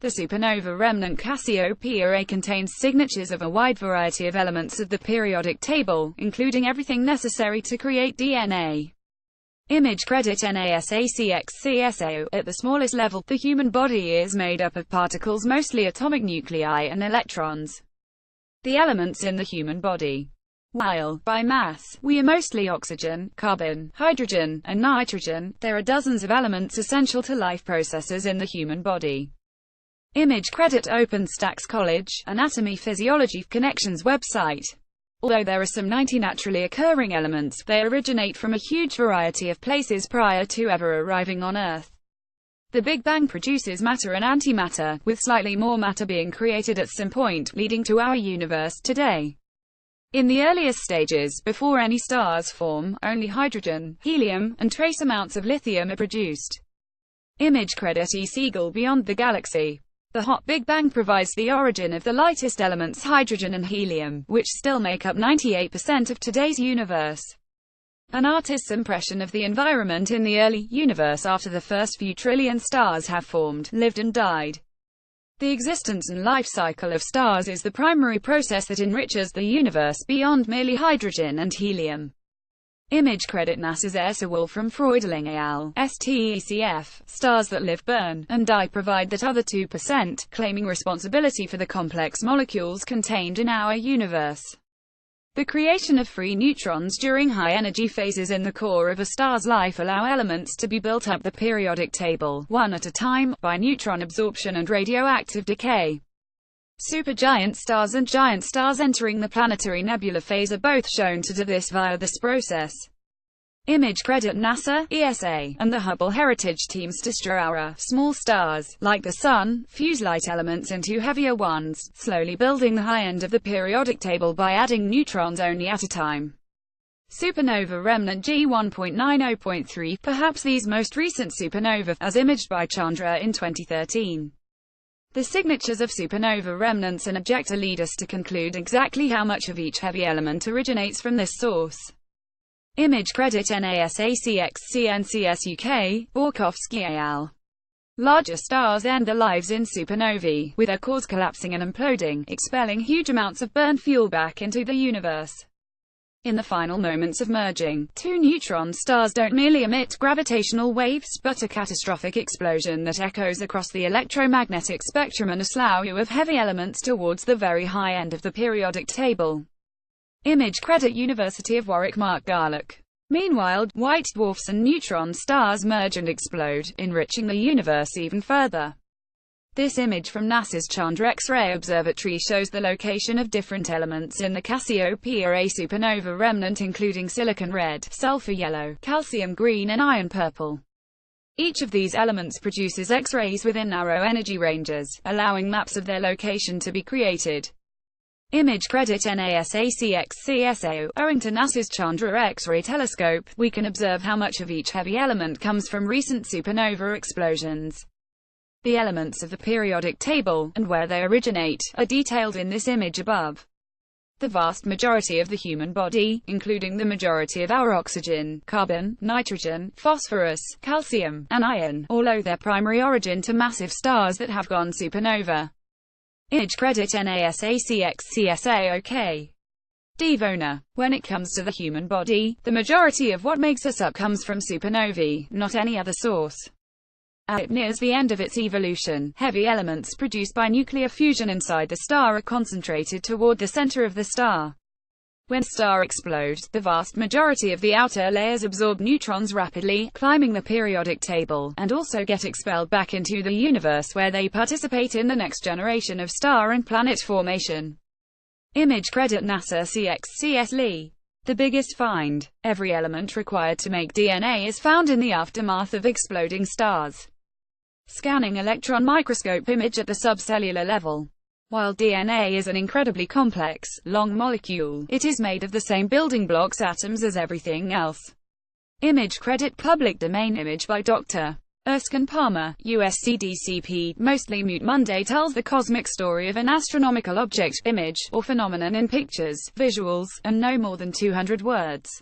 The supernova remnant Cassiopeia A contains signatures of a wide variety of elements of the periodic table, including everything necessary to create DNA. Image credit NASACXCSO. At the smallest level, the human body is made up of particles, mostly atomic nuclei and electrons. The elements in the human body. While, by mass, we are mostly oxygen, carbon, hydrogen, and nitrogen, there are dozens of elements essential to life processes in the human body. Image credit OpenStax College, Anatomy Physiology Connections website. Although there are some 90 naturally occurring elements, they originate from a huge variety of places prior to ever arriving on Earth. The Big Bang produces matter and antimatter, with slightly more matter being created at some point, leading to our universe today. In the earliest stages, before any stars form, only hydrogen, helium, and trace amounts of lithium are produced. Image credit E. Siegel Beyond the Galaxy. The hot Big Bang provides the origin of the lightest elements hydrogen and helium, which still make up 98% of today's universe. An artist's impression of the environment in the early universe after the first few trillion stars have formed, lived and died. The existence and life cycle of stars is the primary process that enriches the universe beyond merely hydrogen and helium. Image credit NASA's Esther Wolfram Freudling al. STECF. Stars that live, burn, and die provide that other 2%, claiming responsibility for the complex molecules contained in our universe. The creation of free neutrons during high-energy phases in the core of a star's life allow elements to be built up the periodic table, one at a time, by neutron absorption and radioactive decay. Supergiant stars and giant stars entering the planetary nebula phase are both shown to do this via this process. Image credit NASA, ESA, and the Hubble Heritage Teams to Strara. Small stars, like the Sun, fuse light elements into heavier ones, slowly building the high end of the periodic table by adding neutrons only at a time. Supernova remnant G1.90.3. Perhaps these most recent supernova, as imaged by Chandra in 2013. The signatures of supernova remnants and ejecta lead us to conclude exactly how much of each heavy element originates from this source. Image credit NASACXCNCSUK, Borkowski al. Larger stars end their lives in supernovae, with their cores collapsing and imploding, expelling huge amounts of burnt fuel back into the universe. In the final moments of merging, two neutron stars don't merely emit gravitational waves, but a catastrophic explosion that echoes across the electromagnetic spectrum and a slew of heavy elements towards the very high end of the periodic table. Image credit University of Warwick Mark Garlock. Meanwhile, white dwarfs and neutron stars merge and explode, enriching the universe even further. This image from NASA's Chandra X-ray Observatory shows the location of different elements in the Cassiopeia A supernova remnant, including silicon red, sulfur yellow, calcium green and iron purple. Each of these elements produces X-rays within narrow energy ranges, allowing maps of their location to be created. Image credit NASACXCSO. Owing to NASA's Chandra X-ray telescope, we can observe how much of each heavy element comes from recent supernova explosions. The elements of the periodic table, and where they originate, are detailed in this image above. The vast majority of the human body, including the majority of our oxygen, carbon, nitrogen, phosphorus, calcium, and iron, all owe their primary origin to massive stars that have gone supernova. Image credit NASACXCSAOK. Devona. When it comes to the human body, the majority of what makes us up comes from supernovae, not any other source. As it nears the end of its evolution, heavy elements produced by nuclear fusion inside the star are concentrated toward the center of the star. When a star explodes, the vast majority of the outer layers absorb neutrons rapidly, climbing the periodic table, and also get expelled back into the universe where they participate in the next generation of star and planet formation. Image credit NASA CXCS Lee. The biggest find. Every element required to make DNA is found in the aftermath of exploding stars. Scanning electron microscope image at the subcellular level. While DNA is an incredibly complex, long molecule, it is made of the same building blocks atoms as everything else. Image credit public domain image by Dr. Erskine Palmer, USCDCP. Mostly Mute Monday tells the cosmic story of an astronomical object, image, or phenomenon in pictures, visuals, and no more than 200 words.